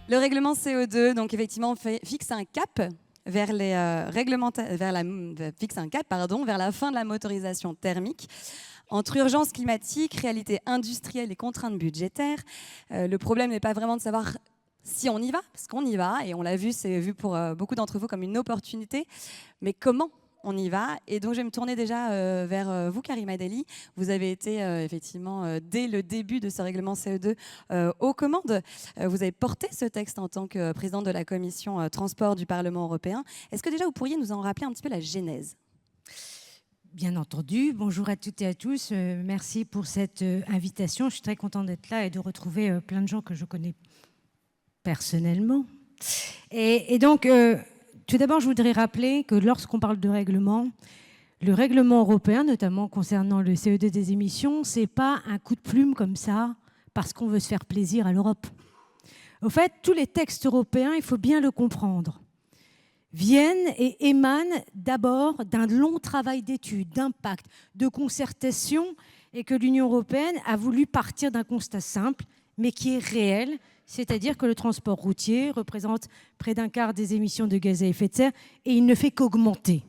Le règlement CO2, donc effectivement, fixe un cap vers la fin de la motorisation thermique. Entre urgence climatique, réalité industrielle et contraintes budgétaires, le problème n'est pas vraiment de savoir si on y va, parce qu'on y va, et on l'a vu, c'est vu pour beaucoup d'entre vous comme une opportunité, mais comment on y va? Et donc je vais me tourner déjà vers vous, Karima Delli. Vous avez été effectivement dès le début de ce règlement CO2 aux commandes. Vous avez porté ce texte en tant que présidente de la commission transport du Parlement européen. Est-ce que déjà vous pourriez nous en rappeler un petit peu la genèse? Bien entendu. Bonjour à toutes et à tous. Merci pour cette invitation. Je suis très contente d'être là et de retrouver plein de gens que je connais personnellement. Et donc, tout d'abord, je voudrais rappeler que lorsqu'on parle de règlement, le règlement européen, notamment concernant le CO2 des émissions, ce n'est pas un coup de plume comme ça, parce qu'on veut se faire plaisir à l'Europe. Au fait, tous les textes européens, il faut bien le comprendre, viennent et émanent d'abord d'un long travail d'études, d'impact, de concertation, et que l'Union européenne a voulu partir d'un constat simple, mais qui est réel, c'est-à-dire que le transport routier représente près d'un quart des émissions de gaz à effet de serre et il ne fait qu'augmenter.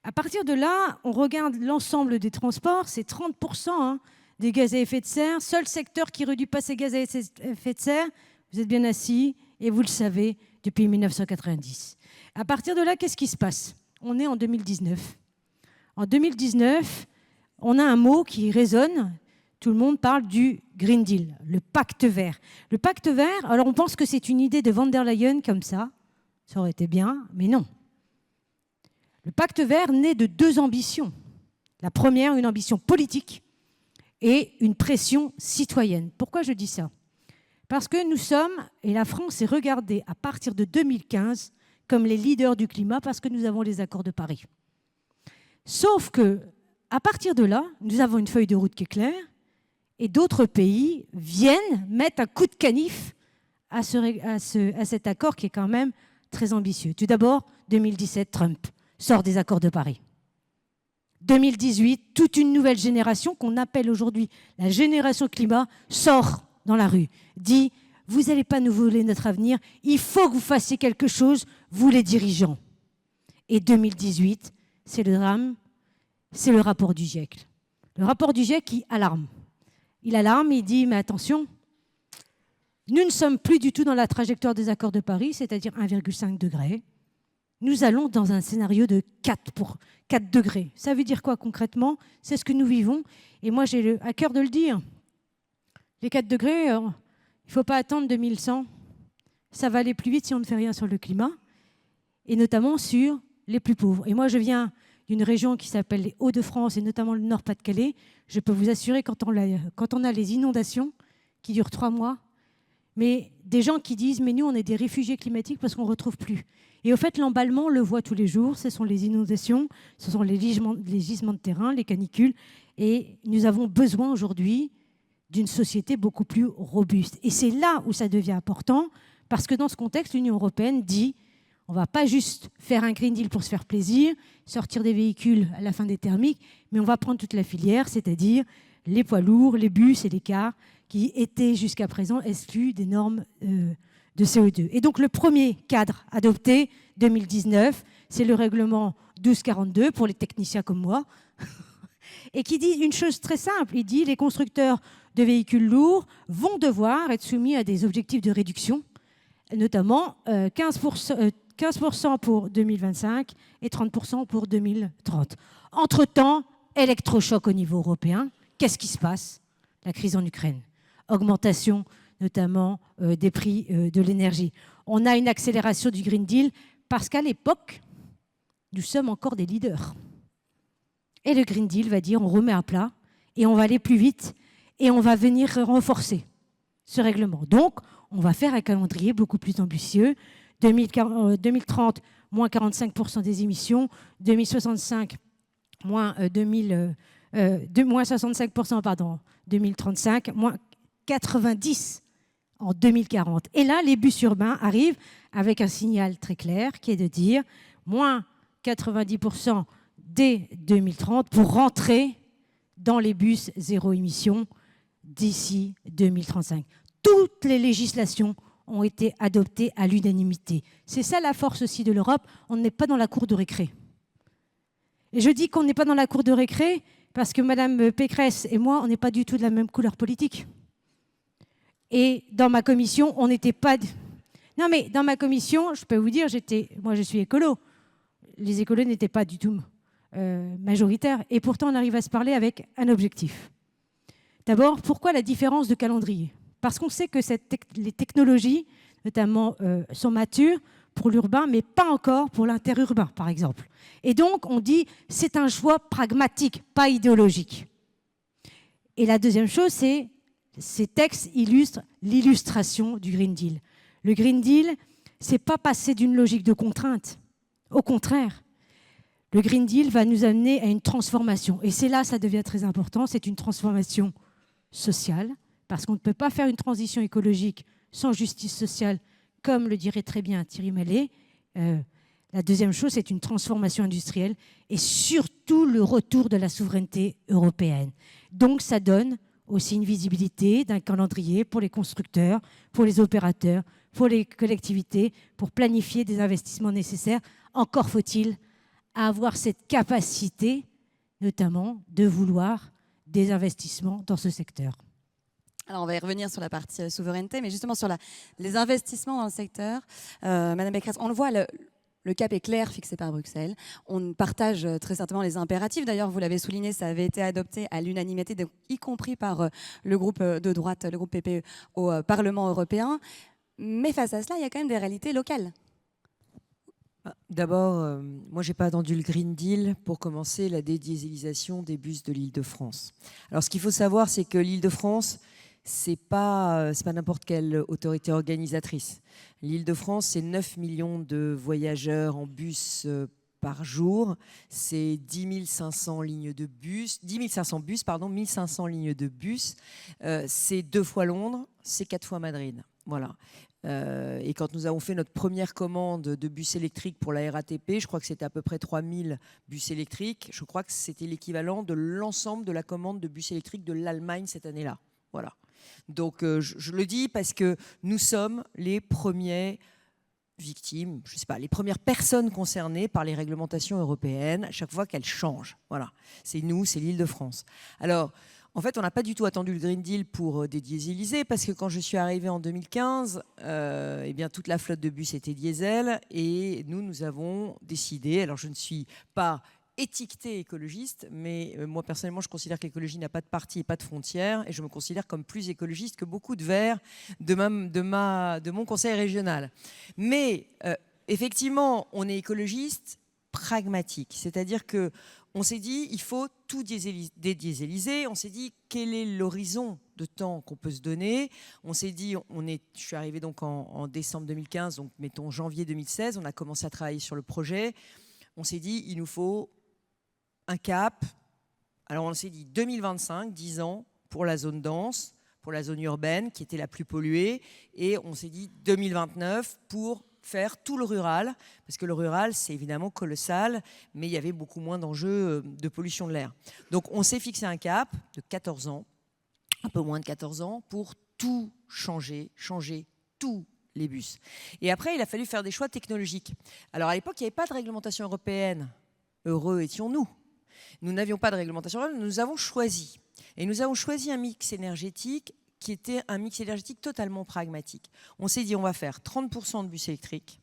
À partir de là, on regarde l'ensemble des transports, c'est 30% des gaz à effet de serre. Seul secteur qui ne réduit pas ses gaz à effet de serre, vous êtes bien assis et vous le savez, depuis 1990. À partir de là, qu'est-ce qui se passe? On est en 2019. En 2019, on a un mot qui résonne. Tout le monde parle du Green Deal, le pacte vert. Le pacte vert, alors on pense que c'est une idée de von der Leyen comme ça aurait été bien, mais non. Le pacte vert naît de deux ambitions. La première, une ambition politique et une pression citoyenne. Pourquoi je dis ça? Parce que nous sommes, et la France est regardée à partir de 2015 comme les leaders du climat parce que nous avons les accords de Paris. Sauf que, à partir de là, nous avons une feuille de route qui est claire, et d'autres pays viennent mettre un coup de canif à cet accord qui est quand même très ambitieux. Tout d'abord, 2017, Trump sort des accords de Paris. 2018, toute une nouvelle génération qu'on appelle aujourd'hui la génération climat sort dans la rue, dit « Vous n'allez pas nous voler notre avenir, il faut que vous fassiez quelque chose, vous les dirigeants. » Et 2018, c'est le drame, c'est le rapport du GIEC. Le rapport du GIEC qui alarme. Il alarme, il dit, mais attention, nous ne sommes plus du tout dans la trajectoire des accords de Paris, c'est-à-dire 1,5 degré. Nous allons dans un scénario de 4 degrés. Ça veut dire quoi concrètement? C'est ce que nous vivons. Et moi, j'ai à cœur de le dire. Les 4 degrés, il ne faut pas attendre 2100. Ça va aller plus vite si on ne fait rien sur le climat, et notamment sur les plus pauvres. Et moi, je viens d'une région qui s'appelle les Hauts-de-France et notamment le Nord-Pas-de-Calais. Je peux vous assurer, quand on a les inondations qui durent 3 mois, mais des gens qui disent « mais nous, on est des réfugiés climatiques parce qu'on ne retrouve plus ». Et au fait, l'emballement, on le voit tous les jours, ce sont les inondations, ce sont les gisements de terrain, les canicules, et nous avons besoin aujourd'hui d'une société beaucoup plus robuste. Et c'est là où ça devient important, parce que dans ce contexte, l'Union européenne dit on ne va pas juste faire un Green Deal pour se faire plaisir, sortir des véhicules à la fin des thermiques, mais on va prendre toute la filière, c'est-à-dire les poids lourds, les bus et les cars qui étaient jusqu'à présent exclus des normes de CO2. Et donc le premier cadre adopté, 2019, c'est le règlement 1242 pour les techniciens comme moi, et qui dit une chose très simple, il dit les constructeurs de véhicules lourds vont devoir être soumis à des objectifs de réduction, notamment 15% pour 2025 et 30% pour 2030. Entre-temps, électrochoc au niveau européen. Qu'est-ce qui se passe? La crise en Ukraine. Augmentation notamment des prix de l'énergie. On a une accélération du Green Deal parce qu'à l'époque, nous sommes encore des leaders. Et le Green Deal va dire on remet à plat et on va aller plus vite et on va venir renforcer ce règlement. Donc, on va faire un calendrier beaucoup plus ambitieux. 2030, moins 45% des émissions. 2065, moins 65% pardon, 2035, moins 90 en 2040. Et là, les bus urbains arrivent avec un signal très clair qui est de dire moins 90% dès 2030 pour rentrer dans les bus zéro émission d'ici 2035. Toutes les législations ont été adoptées à l'unanimité. C'est ça la force aussi de l'Europe, on n'est pas dans la cour de récré. Et je dis qu'on n'est pas dans la cour de récré parce que Mme Pécresse et moi, on n'est pas du tout de la même couleur politique. Et dans ma commission, on n'était pas... Non mais dans ma commission, je peux vous dire, moi je suis écolo. Les écolos n'étaient pas du tout majoritaires. Et pourtant, on arrive à se parler avec un objectif. D'abord, pourquoi la différence de calendrier ? Parce qu'on sait que les technologies, notamment, sont matures pour l'urbain, mais pas encore pour l'interurbain, par exemple. Et donc, on dit c'est un choix pragmatique, pas idéologique. Et la deuxième chose, c'est ces textes illustrent l'illustration du Green Deal. Le Green Deal, c'est pas passer d'une logique de contrainte. Au contraire, le Green Deal va nous amener à une transformation. Et c'est là, ça devient très important, c'est une transformation sociale, parce qu'on ne peut pas faire une transition écologique sans justice sociale, comme le dirait très bien Thierry Mallet. La deuxième chose, c'est une transformation industrielle et surtout le retour de la souveraineté européenne. Donc, ça donne aussi une visibilité d'un calendrier pour les constructeurs, pour les opérateurs, pour les collectivités, pour planifier des investissements nécessaires. Encore faut-il avoir cette capacité, notamment, de vouloir des investissements dans ce secteur. Alors, on va y revenir sur la partie souveraineté, mais justement sur les investissements dans le secteur. Madame Pécresse, on le voit, le cap est clair fixé par Bruxelles. On partage très certainement les impératifs. D'ailleurs, vous l'avez souligné, ça avait été adopté à l'unanimité, y compris par le groupe de droite, le groupe PPE, au Parlement européen. Mais face à cela, il y a quand même des réalités locales. D'abord, moi, je n'ai pas attendu le Green Deal pour commencer la dédiésélisation des bus de l'Île-de-France. Alors, ce qu'il faut savoir, c'est que l'Île-de-France, c'est pas n'importe quelle autorité organisatrice. L'Île-de-France, c'est 9 millions de voyageurs en bus par jour. C'est 10 500 lignes de bus, 10 500 bus, pardon, 1500 lignes de bus. C'est 2 fois Londres, c'est 4 fois Madrid. Voilà. Et quand nous avons fait notre première commande de bus électriques pour la RATP, je crois que c'était à peu près 3000 bus électriques. Je crois que c'était l'équivalent de l'ensemble de la commande de bus électriques de l'Allemagne cette année-là. Voilà. Donc je le dis parce que nous sommes les premières victimes, je sais pas, les premières personnes concernées par les réglementations européennes à chaque fois qu'elles changent. Voilà. C'est nous, c'est l'Île-de-France. Alors, en fait, on n'a pas du tout attendu le Green Deal pour dédiéseliser, parce que quand je suis arrivée en 2015, eh bien, toute la flotte de bus était diesel, et nous avons décidé, alors je ne suis pas étiquetée écologiste, mais moi personnellement je considère que l'écologie n'a pas de parti et pas de frontières, et je me considère comme plus écologiste que beaucoup de Verts de mon conseil régional. Mais effectivement, on est écologiste pragmatique, c'est-à-dire que on s'est dit, il faut tout dédiéseliser. On s'est dit, quel est l'horizon de temps qu'on peut se donner. On s'est dit, je suis arrivée donc en décembre 2015, donc mettons janvier 2016, on a commencé à travailler sur le projet. On s'est dit, il nous faut un cap. Alors on s'est dit 2025, 10 ans pour la zone dense, pour la zone urbaine qui était la plus polluée. Et on s'est dit 2029 pour faire tout le rural, parce que le rural, c'est évidemment colossal, mais il y avait beaucoup moins d'enjeux de pollution de l'air. Donc on s'est fixé un cap de 14 ans, un peu moins de 14 ans, pour tout changer tous les bus. Et après, il a fallu faire des choix technologiques. Alors à l'époque, il n'y avait pas de réglementation européenne. Heureux étions-nous. Nous n'avions pas de réglementation européenne, nous avons choisi. Et nous avons choisi un mix énergétique qui était un mix énergétique totalement pragmatique. On s'est dit, on va faire 30% de bus électriques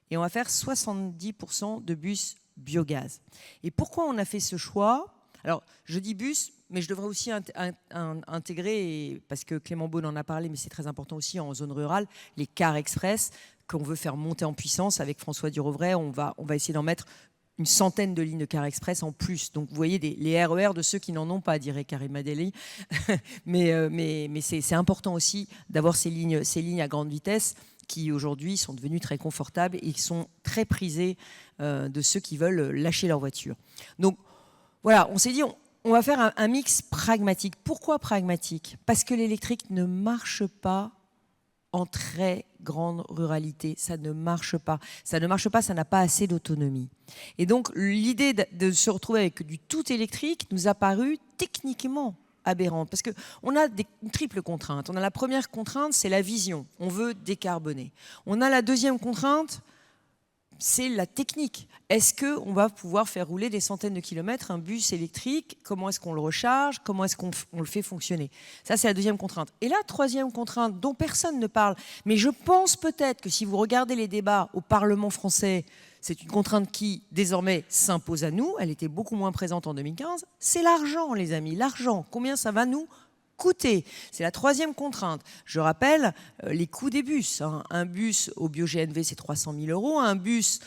et on va faire 70% de bus biogaz. Et pourquoi on a fait ce choix ? Alors, je dis bus, mais je devrais aussi intégrer, parce que Clément Beaune en a parlé, mais c'est très important aussi en zone rurale, les cars express qu'on veut faire monter en puissance avec François Durovray. On va essayer d'en mettre une centaine de lignes de car express en plus. Donc vous voyez les RER de ceux qui n'en ont pas, dirait Karima Deli. mais c'est important aussi d'avoir ces lignes à grande vitesse qui aujourd'hui sont devenues très confortables et qui sont très prisées de ceux qui veulent lâcher leur voiture. Donc voilà, on s'est dit, on va faire un mix pragmatique. Pourquoi pragmatique? Parce que l'électrique ne marche pas en très grande ruralité. Ça ne marche pas. Ça ne marche pas, ça n'a pas assez d'autonomie. Et donc, l'idée de se retrouver avec du tout électrique nous a paru techniquement aberrante. Parce qu'on a une triple contrainte. On a la première contrainte, c'est la vision. On veut décarboner. On a la deuxième contrainte, c'est la technique. Est-ce qu'on va pouvoir faire rouler des centaines de kilomètres un bus électrique? Comment est-ce qu'on le recharge? Comment est-ce qu'on le fait fonctionner? Ça, c'est la deuxième contrainte. Et la troisième contrainte, dont personne ne parle, mais je pense peut-être que si vous regardez les débats au Parlement français, c'est une contrainte qui, désormais, s'impose à nous. Elle était beaucoup moins présente en 2015. C'est l'argent, les amis, l'argent. Combien ça va nous coûter? C'est la troisième contrainte. Je rappelle les coûts des bus. Un bus au bio-GNV, c'est 300 000 euros. Un bus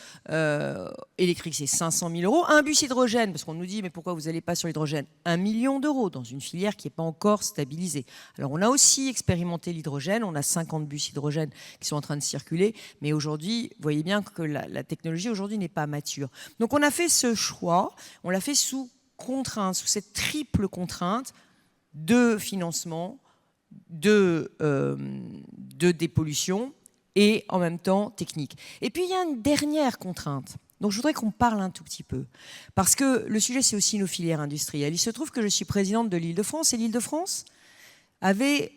électrique, c'est 500 000 euros. Un bus hydrogène, parce qu'on nous dit, mais pourquoi vous n'allez pas sur l'hydrogène? 1 million d'euros dans une filière qui n'est pas encore stabilisée. Alors, on a aussi expérimenté l'hydrogène. On a 50 bus hydrogène qui sont en train de circuler. Mais aujourd'hui, vous voyez bien que la technologie aujourd'hui n'est pas mature. Donc, on a fait ce choix. On l'a fait sous contrainte, sous cette triple contrainte de financement, de dépollution et en même temps technique. Et puis il y a une dernière contrainte. Donc je voudrais qu'on parle un tout petit peu. Parce que le sujet, c'est aussi nos filières industrielles. Il se trouve que je suis présidente de l'Île-de-France et l'Île-de-France avait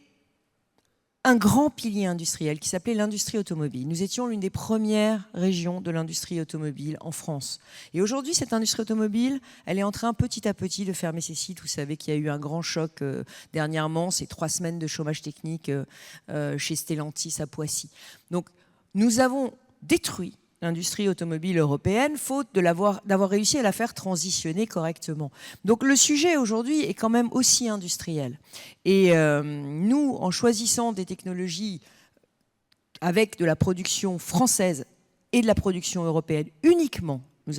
un grand pilier industriel qui s'appelait l'industrie automobile. Nous étions l'une des premières régions de l'industrie automobile en France. Et aujourd'hui, cette industrie automobile, elle est en train petit à petit de fermer ses sites. Vous savez qu'il y a eu un grand choc dernièrement, c'est 3 semaines de chômage technique chez Stellantis à Poissy. Donc, nous avons détruit l'industrie automobile européenne, faute d'avoir réussi à la faire transitionner correctement. Donc le sujet aujourd'hui est quand même aussi industriel. Et nous, en choisissant des technologies avec de la production française et de la production européenne uniquement, nous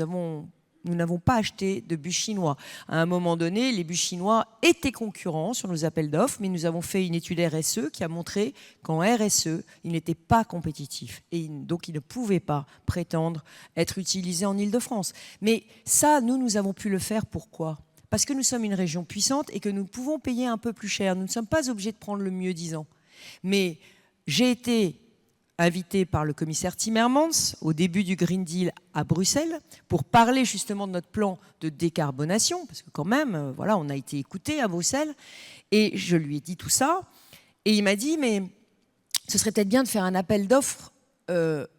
n'avons pas acheté de bus chinois. À un moment donné, les bus chinois étaient concurrents sur nos appels d'offres, mais nous avons fait une étude RSE qui a montré qu'en RSE, ils n'étaient pas compétitifs. Et donc, ils ne pouvaient pas prétendre être utilisés en Île-de-France. Mais ça, nous avons pu le faire. Pourquoi? Parce que nous sommes une région puissante et que nous pouvons payer un peu plus cher. Nous ne sommes pas obligés de prendre le mieux-disant. Mais j'ai été invité par le commissaire Timmermans au début du Green Deal à Bruxelles pour parler justement de notre plan de décarbonation, parce que quand même, voilà, on a été écouté à Bruxelles, et je lui ai dit tout ça, et il m'a dit, mais ce serait peut-être bien de faire un appel d'offres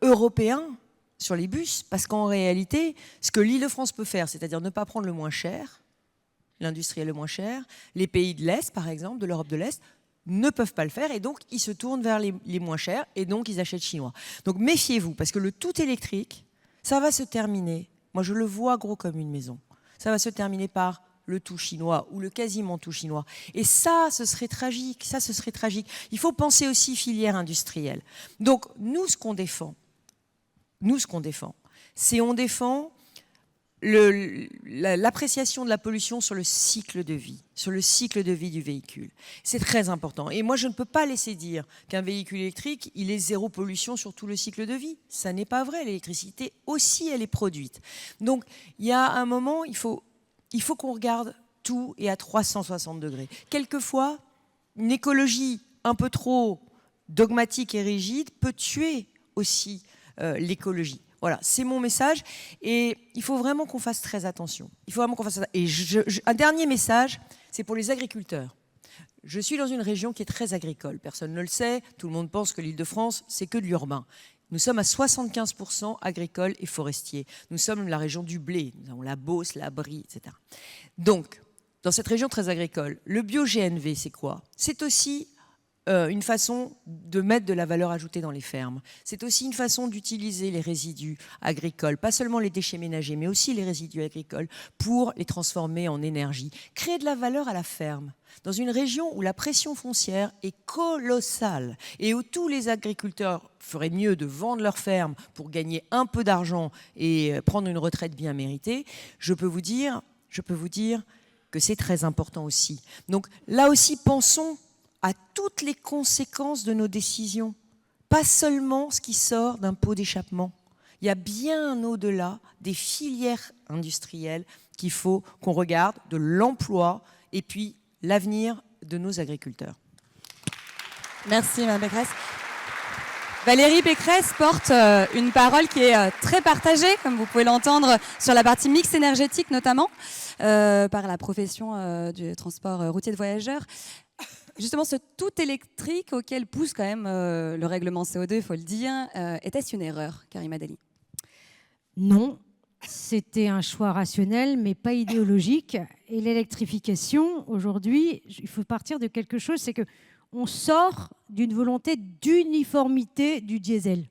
européen sur les bus, parce qu'en réalité, ce que l'Île-de-France peut faire, c'est-à-dire ne pas prendre le moins cher, l'industriel le moins cher, les pays de l'Est, par exemple, de l'Europe de l'Est, ne peuvent pas le faire et donc ils se tournent vers les moins chers et donc ils achètent chinois. Donc méfiez-vous parce que le tout électrique, ça va se terminer, moi je le vois gros comme une maison, ça va se terminer par le tout chinois ou le quasiment tout chinois. Et ça, ce serait tragique, ça ce serait tragique. Il faut penser aussi filière industrielle. Donc nous ce qu'on défend, c'est on défend l'appréciation de la pollution sur le cycle de vie du véhicule. C'est très important. Et moi, je ne peux pas laisser dire qu'un véhicule électrique, il est zéro pollution sur tout le cycle de vie. Ça n'est pas vrai. L'électricité aussi, elle est produite. Donc, il y a un moment, il faut qu'on regarde tout et à 360 degrés. Quelquefois, une écologie un peu trop dogmatique et rigide peut tuer aussi l'écologie. Voilà, c'est mon message et il faut vraiment qu'on fasse très attention. Il faut vraiment qu'on fasse attention. Et un dernier message, c'est pour les agriculteurs. Je suis dans une région qui est très agricole. Personne ne le sait. Tout le monde pense que l'Île-de-France, c'est que de l'urbain. Nous sommes à 75% agricoles et forestiers. Nous sommes la région du blé. Nous avons la Beauce, la Brie, etc. Donc, dans cette région très agricole, le bio-GNV, c'est quoi? C'est aussi une façon de mettre de la valeur ajoutée dans les fermes. C'est aussi une façon d'utiliser les résidus agricoles, pas seulement les déchets ménagers, mais aussi les résidus agricoles, pour les transformer en énergie. Créer de la valeur à la ferme, dans une région où la pression foncière est colossale et où tous les agriculteurs feraient mieux de vendre leur ferme pour gagner un peu d'argent et prendre une retraite bien méritée, je peux vous dire que c'est très important aussi. Donc là aussi, pensons à toutes les conséquences de nos décisions, pas seulement ce qui sort d'un pot d'échappement. Il y a bien au-delà des filières industrielles qu'il faut qu'on regarde, de l'emploi et puis l'avenir de nos agriculteurs. Merci, Mme Pécresse. Valérie Pécresse porte une parole qui est très partagée, comme vous pouvez l'entendre, sur la partie mix énergétique notamment, par la profession du transport routier de voyageurs. Justement, ce tout électrique auquel pousse quand même le règlement CO2, il faut le dire, était-ce une erreur, Karima Delli? Non, c'était un choix rationnel, mais pas idéologique. Et l'électrification, aujourd'hui, il faut partir de quelque chose, c'est qu'on sort d'une volonté d'uniformité du diesel.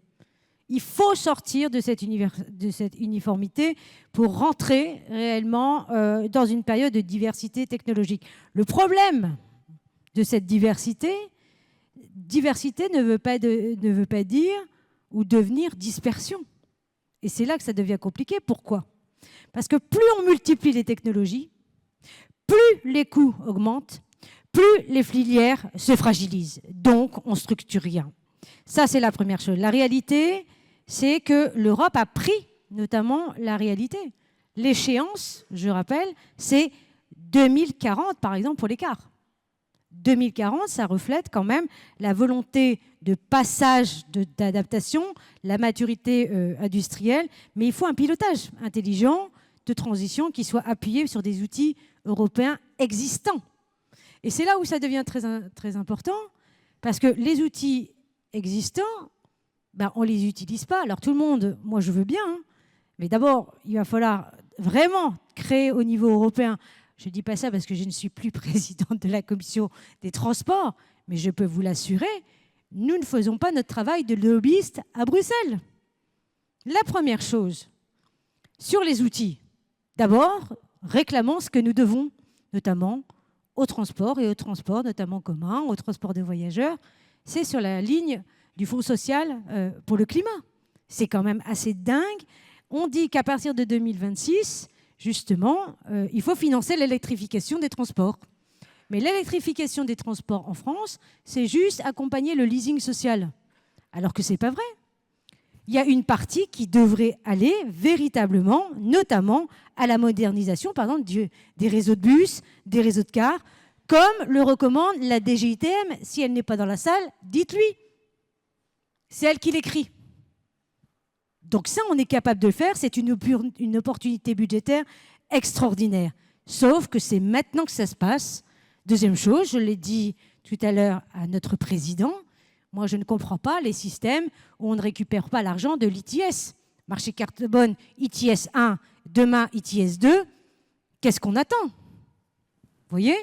Il faut sortir de cette uniformité pour rentrer réellement dans une période de diversité technologique. Le problème de cette diversité ne veut pas dire ou devenir dispersion. Et c'est là que ça devient compliqué. Pourquoi? Parce que plus on multiplie les technologies, plus les coûts augmentent, plus les filières se fragilisent. Donc, on ne structure rien. Ça, c'est la première chose. La réalité, c'est que l'Europe a pris notamment la réalité. L'échéance, je rappelle, c'est 2040, par exemple, pour l'écart. 2040, ça reflète quand même la volonté de passage d'adaptation, la maturité industrielle, mais il faut un pilotage intelligent de transition qui soit appuyé sur des outils européens existants. Et c'est là où ça devient très, très important, parce que les outils existants, on ne les utilise pas. Alors tout le monde, moi je veux bien, hein, mais d'abord, il va falloir vraiment créer au niveau européen. Je ne dis pas ça parce que je ne suis plus présidente de la commission des transports, mais je peux vous l'assurer, nous ne faisons pas notre travail de lobbyiste à Bruxelles. La première chose, sur les outils, d'abord, réclamons ce que nous devons, notamment au transport et au transport notamment commun, au transport de voyageurs, c'est sur la ligne du Fonds social pour le climat. C'est quand même assez dingue. On dit qu'à partir de 2026, justement, il faut financer l'électrification des transports. Mais l'électrification des transports en France, c'est juste accompagner le leasing social. Alors que ce n'est pas vrai. Il y a une partie qui devrait aller véritablement, notamment à la modernisation, par exemple, des réseaux de bus, des réseaux de cars, comme le recommande la DGITM. Si elle n'est pas dans la salle, dites-lui. C'est elle qui l'écrit. Donc ça, on est capable de le faire. C'est une opportunité budgétaire extraordinaire. Sauf que c'est maintenant que ça se passe. Deuxième chose, je l'ai dit tout à l'heure à notre président, moi je ne comprends pas les systèmes où on ne récupère pas l'argent de l'ITS. Marché carbone, ITS 1, demain ITS 2. Qu'est-ce qu'on attend? Vous voyez?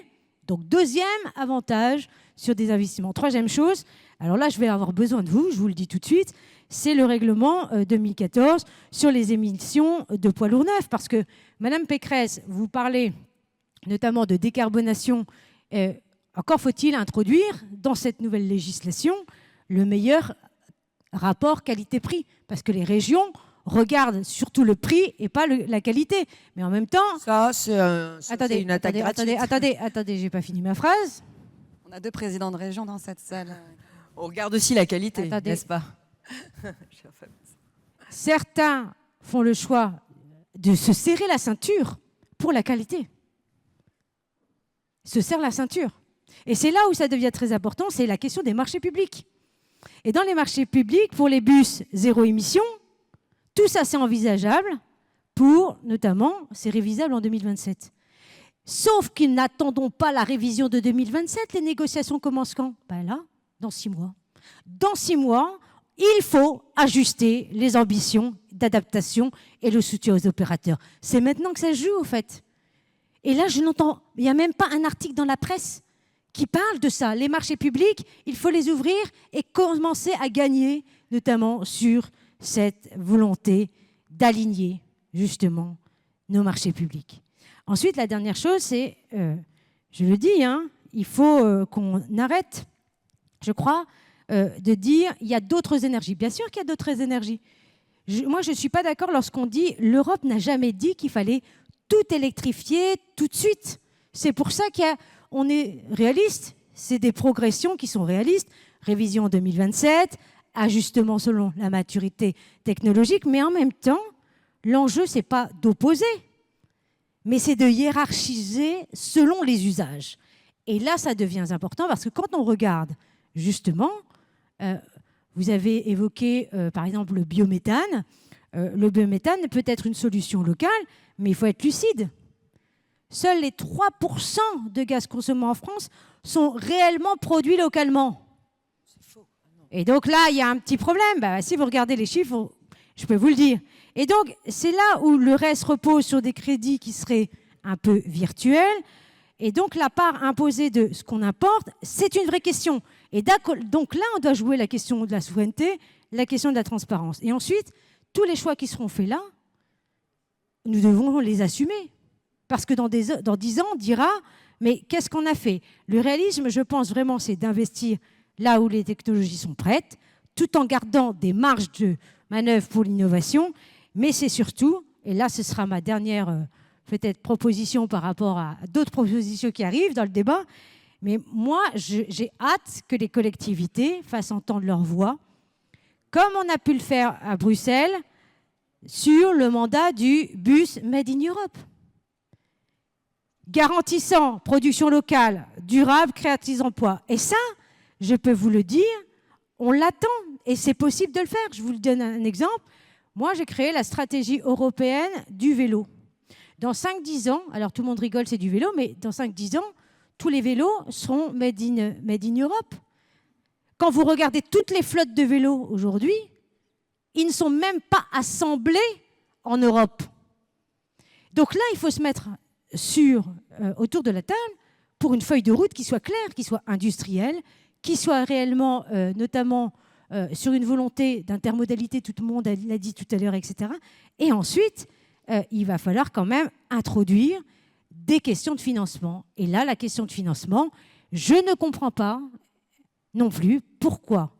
Donc deuxième avantage sur des investissements. Troisième chose, alors là je vais avoir besoin de vous, je vous le dis tout de suite, c'est le règlement 2014 sur les émissions de poids lourds neufs. Parce que, Madame Pécresse, vous parlez notamment de décarbonation. Encore faut-il introduire dans cette nouvelle législation le meilleur rapport qualité-prix. Parce que les régions regardent surtout le prix et pas la qualité. Mais en même temps... Ça, c'est une attaque gratuite. Attendez, j'ai pas fini ma phrase. On a 2 présidents de région dans cette salle. On regarde aussi la qualité, n'est-ce pas? Certains font le choix de se serrer la ceinture pour la qualité. Se serre la ceinture. Et c'est là où ça devient très important, c'est la question des marchés publics. Et dans les marchés publics, pour les bus zéro émission, tout ça c'est envisageable pour, notamment, c'est révisable en 2027. Sauf qu'ils n'attendons pas la révision de 2027, les négociations commencent quand? Là, dans 6 mois. Dans 6 mois, il faut ajuster les ambitions d'adaptation et le soutien aux opérateurs. C'est maintenant que ça se joue, au fait. Et là, je n'entends... Il n'y a même pas un article dans la presse qui parle de ça. Les marchés publics, il faut les ouvrir et commencer à gagner, notamment sur cette volonté d'aligner, justement, nos marchés publics. Ensuite, la dernière chose, c'est, je le dis, il faut qu'on arrête, je crois, de dire il y a d'autres énergies. Bien sûr qu'il y a d'autres énergies. Moi, je ne suis pas d'accord lorsqu'on dit l'Europe n'a jamais dit qu'il fallait tout électrifier tout de suite. C'est pour ça qu'on est réaliste. C'est des progressions qui sont réalistes. Révision en 2027, ajustement selon la maturité technologique, mais en même temps, l'enjeu, ce n'est pas d'opposer, mais c'est de hiérarchiser selon les usages. Et là, ça devient important parce que quand on regarde, justement, vous avez évoqué, par exemple, le biométhane. Le biométhane peut être une solution locale, mais il faut être lucide. Seuls les 3% de gaz consommés en France sont réellement produits localement. C'est faux. Et donc là, il y a un petit problème. Si vous regardez les chiffres, je peux vous le dire. Et donc, c'est là où le reste repose sur des crédits qui seraient un peu virtuels. Et donc, la part imposée de ce qu'on importe, c'est une vraie question. Et donc là, on doit jouer la question de la souveraineté, la question de la transparence. Et ensuite, tous les choix qui seront faits là, nous devons les assumer. Parce que dans 10 ans, on dira, mais qu'est-ce qu'on a fait? Le réalisme, je pense vraiment, c'est d'investir là où les technologies sont prêtes, tout en gardant des marges de manœuvre pour l'innovation. Mais c'est surtout, et là, ce sera ma dernière peut-être proposition par rapport à d'autres propositions qui arrivent dans le débat, mais moi, j'ai hâte que les collectivités fassent entendre leur voix, comme on a pu le faire à Bruxelles, sur le mandat du bus Made in Europe. Garantissant production locale, durable, créatrice d'emplois. Et ça, je peux vous le dire, on l'attend et c'est possible de le faire. Je vous donne un exemple. Moi, j'ai créé la stratégie européenne du vélo. Dans 5-10 ans, alors tout le monde rigole, c'est du vélo, mais dans 5-10 ans, tous les vélos seront made in Europe. Quand vous regardez toutes les flottes de vélos aujourd'hui, ils ne sont même pas assemblés en Europe. Donc là, il faut se mettre autour de la table pour une feuille de route qui soit claire, qui soit industrielle, qui soit réellement, notamment sur une volonté d'intermodalité, tout le monde l'a dit tout à l'heure, etc. Et ensuite, il va falloir quand même introduire des questions de financement. Et là, la question de financement, je ne comprends pas non plus pourquoi,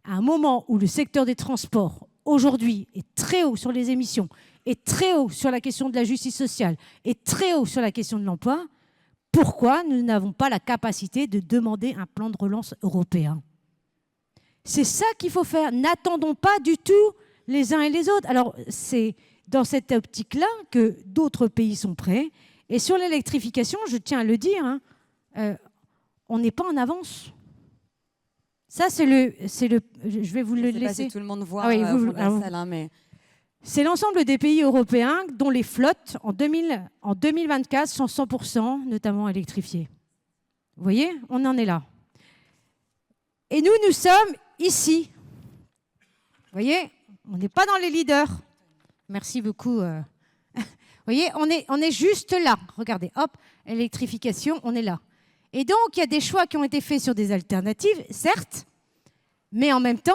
à un moment où le secteur des transports, aujourd'hui, est très haut sur les émissions, est très haut sur la question de la justice sociale, est très haut sur la question de l'emploi, pourquoi nous n'avons pas la capacité de demander un plan de relance européen? C'est ça qu'il faut faire. N'attendons pas du tout les uns et les autres. Alors, c'est dans cette optique-là que d'autres pays sont prêts. Et sur l'électrification, je tiens à le dire, on n'est pas en avance. Ça, je vais vous le laisser. Pas si tout le monde voit ah oui, au fond de la salle, mais... C'est l'ensemble des pays européens dont les flottes, en 2024, sont 100% notamment électrifiées. Vous voyez, on en est là. Et nous sommes ici. Vous voyez, on n'est pas dans les leaders. Merci beaucoup. Vous voyez, on est juste là. Regardez, hop, électrification, on est là. Et donc, il y a des choix qui ont été faits sur des alternatives, certes, mais en même temps,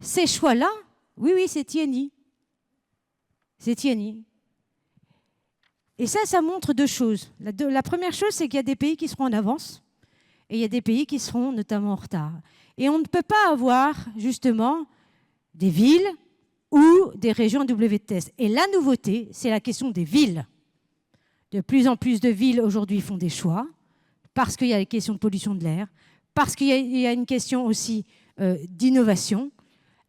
ces choix-là, oui, c'est TNI. C'est TNI. Et ça montre deux choses. La première chose, c'est qu'il y a des pays qui seront en avance et il y a des pays qui seront notamment en retard. Et on ne peut pas avoir, justement, des villes ou des régions WTS. Et la nouveauté, c'est la question des villes. De plus en plus de villes, aujourd'hui, font des choix parce qu'il y a les questions de pollution de l'air, parce qu'il y a une question aussi d'innovation.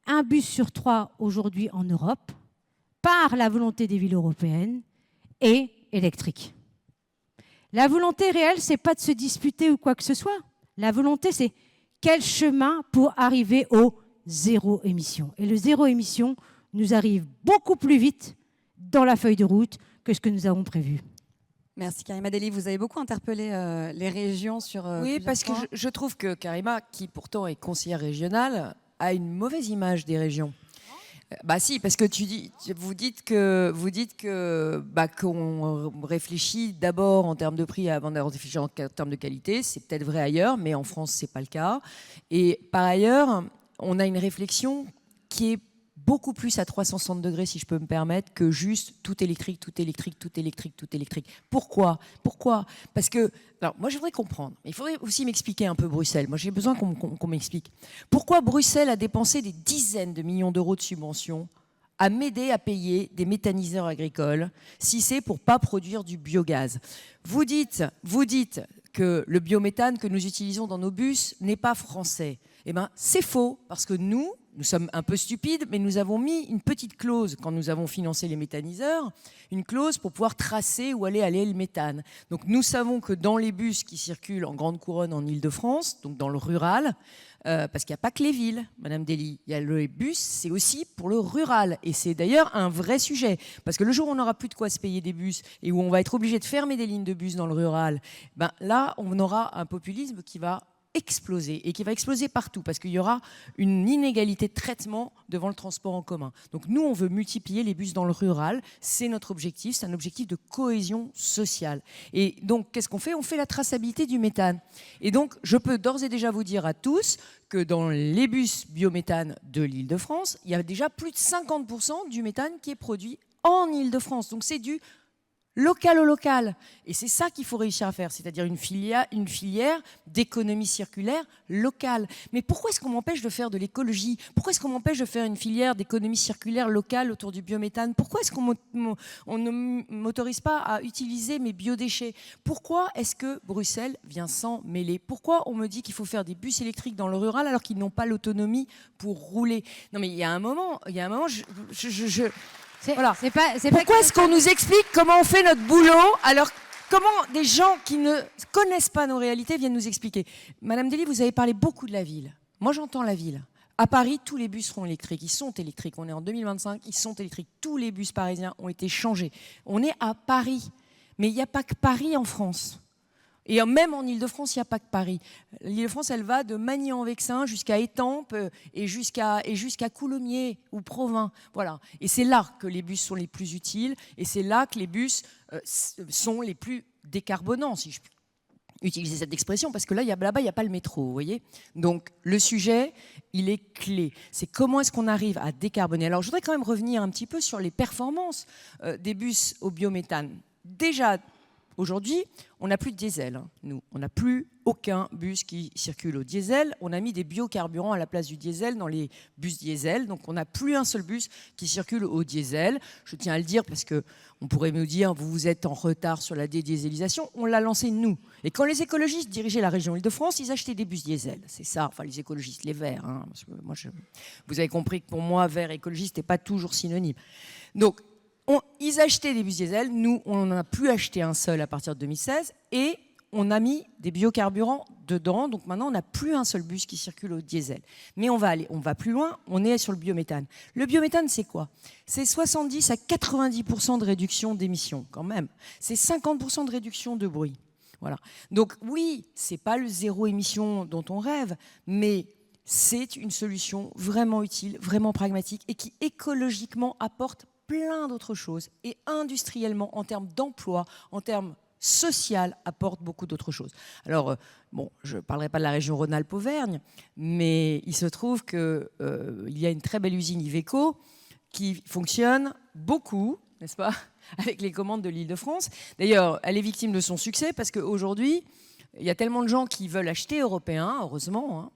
Un bus sur 3, aujourd'hui, en Europe, par la volonté des villes européennes, est électrique. La volonté réelle, ce n'est pas de se disputer ou quoi que ce soit. La volonté, c'est quel chemin pour arriver au zéro émission. Et le zéro émission nous arrive beaucoup plus vite dans la feuille de route que ce que nous avons prévu. Merci Karima Delli. Vous avez beaucoup interpellé les régions sur... oui, parce que je trouve que Karima, qui pourtant est conseillère régionale, a une mauvaise image des régions. Bah si, parce que vous dites que qu'on réfléchit d'abord en termes de prix avant de réfléchir en termes de qualité. C'est peut-être vrai ailleurs, mais en France, c'est pas le cas. Et par ailleurs, on a une réflexion qui est beaucoup plus à 360 degrés, si je peux me permettre, que juste tout électrique, tout électrique, tout électrique, tout électrique. Pourquoi ? Parce que, alors moi je voudrais comprendre, mais il faudrait aussi m'expliquer un peu Bruxelles. Moi j'ai besoin qu'on m'explique. Pourquoi Bruxelles a dépensé des dizaines de millions d'euros de subventions à m'aider à payer des méthaniseurs agricoles si c'est pour pas produire du biogaz ? Vous dites que le biométhane que nous utilisons dans nos bus n'est pas français. Eh bien, c'est faux, parce que nous, nous sommes un peu stupides, mais nous avons mis une petite clause quand nous avons financé les méthaniseurs, une clause pour pouvoir tracer où allait aller le méthane. Donc nous savons que dans les bus qui circulent en grande couronne en Île-de-France, donc dans le rural, parce qu'il n'y a pas que les villes, Madame Dely, il y a les bus, c'est aussi pour le rural. Et c'est d'ailleurs un vrai sujet. Parce que le jour où on n'aura plus de quoi se payer des bus et où on va être obligé de fermer des lignes de bus dans le rural, ben là, on aura un populisme qui va exploser et qui va exploser partout parce qu'il y aura une inégalité de traitement devant le transport en commun. Donc nous, on veut multiplier les bus dans le rural. C'est notre objectif. C'est un objectif de cohésion sociale. Et donc, qu'est-ce qu'on fait ? On fait la traçabilité du méthane. Et donc, je peux d'ores et déjà vous dire à tous que dans les bus biométhane de l'Île-de-France, il y a déjà plus de 50% du méthane qui est produit en Île-de-France. Donc c'est du local au local. Et c'est ça qu'il faut réussir à faire, c'est-à-dire une filière d'économie circulaire locale. Mais pourquoi est-ce qu'on m'empêche de faire de l'écologie ? Pourquoi est-ce qu'on m'empêche de faire une filière d'économie circulaire locale autour du biométhane ? Pourquoi est-ce qu'on ne m'autorise pas à utiliser mes biodéchets ? Pourquoi est-ce que Bruxelles vient s'en mêler ? Pourquoi on me dit qu'il faut faire des bus électriques dans le rural alors qu'ils n'ont pas l'autonomie pour rouler ? Non mais il y a un moment, voilà. Pourquoi est-ce qu'on nous explique comment on fait notre boulot alors comment des gens qui ne connaissent pas nos réalités viennent nous expliquer ? Madame Dely, vous avez parlé beaucoup de la ville. Moi, j'entends la ville. À Paris, tous les bus seront électriques. Ils sont électriques. On est en 2025, ils sont électriques. Tous les bus parisiens ont été changés. On est à Paris. Mais il n'y a pas que Paris en France. Et même en Île-de-France, il n'y a pas que Paris. L'Île-de-France, elle va de Magny-en-Vexin jusqu'à Étampes et jusqu'à Coulommiers ou Provins. Voilà. Et c'est là que les bus sont les plus utiles et c'est là que les bus sont les plus décarbonants, si je puis utiliser cette expression, parce que là-bas, il n'y a pas le métro, vous voyez. Donc, le sujet, il est clé. C'est comment est-ce qu'on arrive à décarboner. Alors, je voudrais quand même revenir un petit peu sur les performances des bus au biométhane. Déjà, aujourd'hui, on n'a plus de diesel, nous. On n'a plus aucun bus qui circule au diesel. On a mis des biocarburants à la place du diesel dans les bus diesel. Donc, on n'a plus un seul bus qui circule au diesel. Je tiens à le dire parce qu'on pourrait me dire, vous êtes en retard sur la dédiésélisation. On l'a lancé, nous. Et quand les écologistes dirigeaient la région Île-de-France, ils achetaient des bus diesel. C'est ça, enfin les écologistes, les verts. Parce que moi, vous avez compris que pour moi, vert et écologiste n'est pas toujours synonyme. Donc, ils achetaient des bus diesel, nous on n'en a plus acheté un seul à partir de 2016 et on a mis des biocarburants dedans, donc maintenant on n'a plus un seul bus qui circule au diesel. Mais on va plus loin, on est sur le biométhane. Le biométhane c'est quoi ? C'est 70 à 90% de réduction d'émissions quand même, c'est 50% de réduction de bruit. Voilà. Donc oui, c'est pas le zéro émission dont on rêve, mais c'est une solution vraiment utile, vraiment pragmatique et qui écologiquement apporte plein d'autres choses et industriellement, en termes d'emploi, en termes social, apporte beaucoup d'autres choses. Alors, je ne parlerai pas de la région Rhône-Alpes-Auvergne, mais il se trouve qu'il y a une très belle usine Iveco qui fonctionne beaucoup, n'est-ce pas, avec les commandes de l'Île-de-France. D'ailleurs, elle est victime de son succès parce qu'aujourd'hui, il y a tellement de gens qui veulent acheter européen, heureusement,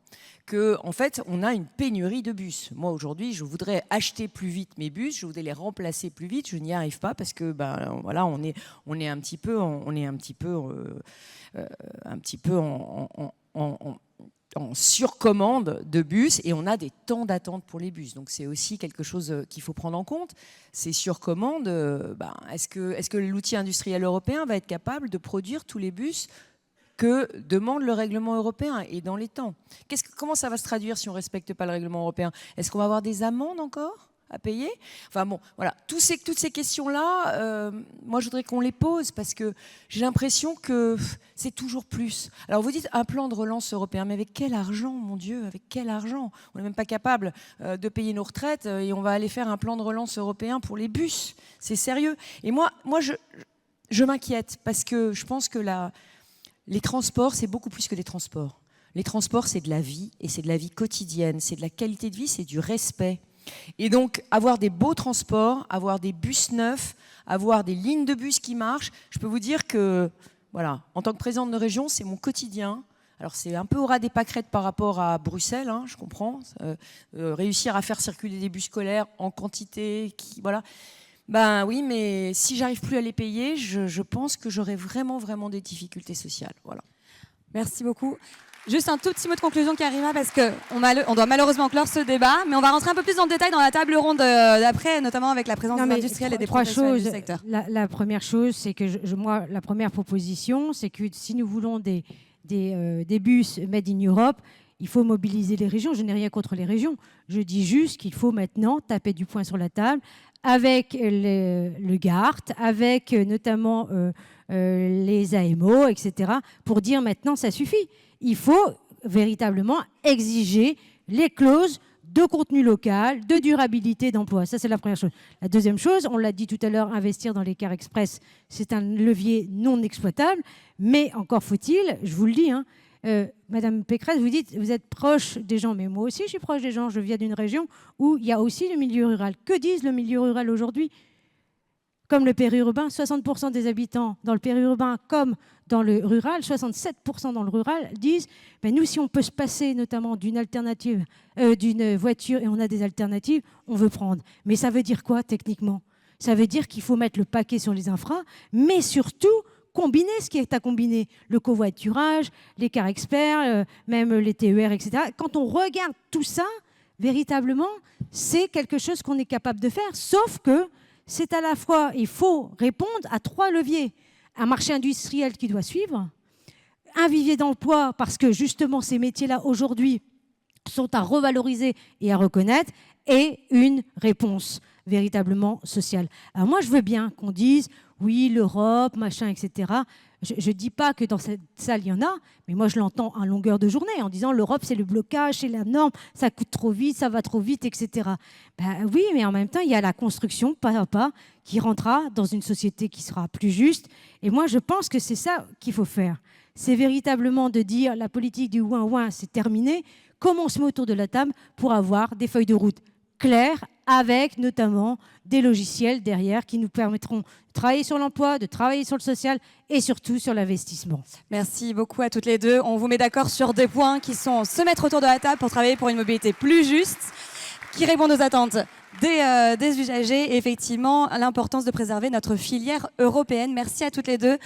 qu'en fait, on a une pénurie de bus. Moi, aujourd'hui, je voudrais acheter plus vite mes bus, je voudrais les remplacer plus vite, je n'y arrive pas parce que, voilà, on est un petit peu en surcommande de bus et on a des temps d'attente pour les bus. Donc, c'est aussi quelque chose qu'il faut prendre en compte. Ces surcommandes, est-ce que l'outil industriel européen va être capable de produire tous les bus que demande le règlement européen et dans les temps. Comment ça va se traduire si on ne respecte pas le règlement européen ? Est-ce qu'on va avoir des amendes encore à payer ? Enfin bon, voilà, toutes ces questions-là, moi je voudrais qu'on les pose parce que j'ai l'impression que c'est toujours plus. Alors vous dites un plan de relance européen, mais avec quel argent, mon Dieu, avec quel argent ? On n'est même pas capable de payer nos retraites et on va aller faire un plan de relance européen pour les bus. C'est sérieux. Et moi je m'inquiète parce que je pense que les transports, c'est beaucoup plus que des transports. Les transports, c'est de la vie, et c'est de la vie quotidienne, c'est de la qualité de vie, c'est du respect. Et donc, avoir des beaux transports, avoir des bus neufs, avoir des lignes de bus qui marchent, je peux vous dire que, voilà, en tant que présidente de région, c'est mon quotidien. Alors, c'est un peu au ras des pâquerettes par rapport à Bruxelles, je comprends. Réussir à faire circuler des bus scolaires en quantité, voilà. Ben oui, mais si j'arrive plus à les payer, je pense que j'aurai vraiment des difficultés sociales. Voilà. Merci beaucoup. Juste un tout petit mot de conclusion, Karima, parce qu'on doit malheureusement clore ce débat, mais on va rentrer un peu plus dans le détail dans la table ronde d'après, notamment avec la présence des industriels et des professionnels du secteur. La première chose, c'est que moi, la première proposition, c'est que si nous voulons des bus made in Europe, il faut mobiliser les régions. Je n'ai rien contre les régions. Je dis juste qu'il faut maintenant taper du poing sur la table avec le GART, avec notamment les AMO, etc., pour dire maintenant ça suffit. Il faut véritablement exiger les clauses de contenu local, de durabilité, d'emploi. Ça, c'est la première chose. La deuxième chose, on l'a dit tout à l'heure, investir dans les cars express, c'est un levier non exploitable, mais encore faut-il, je vous le dis, Madame Pécresse, vous dites, vous êtes proche des gens, mais moi aussi je suis proche des gens, je viens d'une région où il y a aussi le milieu rural. Que disent le milieu rural aujourd'hui ? Comme le périurbain, 60% des habitants dans le périurbain comme dans le rural, 67% dans le rural disent nous, si on peut se passer notamment d'une voiture et on a des alternatives, on veut prendre. Mais ça veut dire quoi techniquement ? Ça veut dire qu'il faut mettre le paquet sur les infras, mais surtout combiner ce qui est à combiner. Le covoiturage, les cars experts, même les TER, etc. Quand on regarde tout ça, véritablement, c'est quelque chose qu'on est capable de faire, sauf que c'est à la fois, il faut répondre à 3 leviers. Un marché industriel qui doit suivre, un vivier d'emploi, parce que justement ces métiers-là aujourd'hui sont à revaloriser et à reconnaître, et une réponse véritablement sociale. Alors moi, je veux bien qu'on dise, oui, l'Europe, machin, etc. Je ne dis pas que dans cette salle, il y en a, mais moi, je l'entends à longueur de journée en disant l'Europe, c'est le blocage, c'est la norme, ça coûte trop vite, ça va trop vite, etc. Oui, mais en même temps, il y a la construction, pas à pas, qui rentrera dans une société qui sera plus juste. Et moi, je pense que c'est ça qu'il faut faire. C'est véritablement de dire la politique du ouin-ouin, c'est terminé. Comment on se met autour de la table pour avoir des feuilles de route claires, avec notamment des logiciels derrière qui nous permettront de travailler sur l'emploi, de travailler sur le social et surtout sur l'investissement. Merci beaucoup à toutes les deux. On vous met d'accord sur des points qui sont se mettre autour de la table pour travailler pour une mobilité plus juste, qui répond aux attentes des usagers et effectivement l'importance de préserver notre filière européenne. Merci à toutes les deux.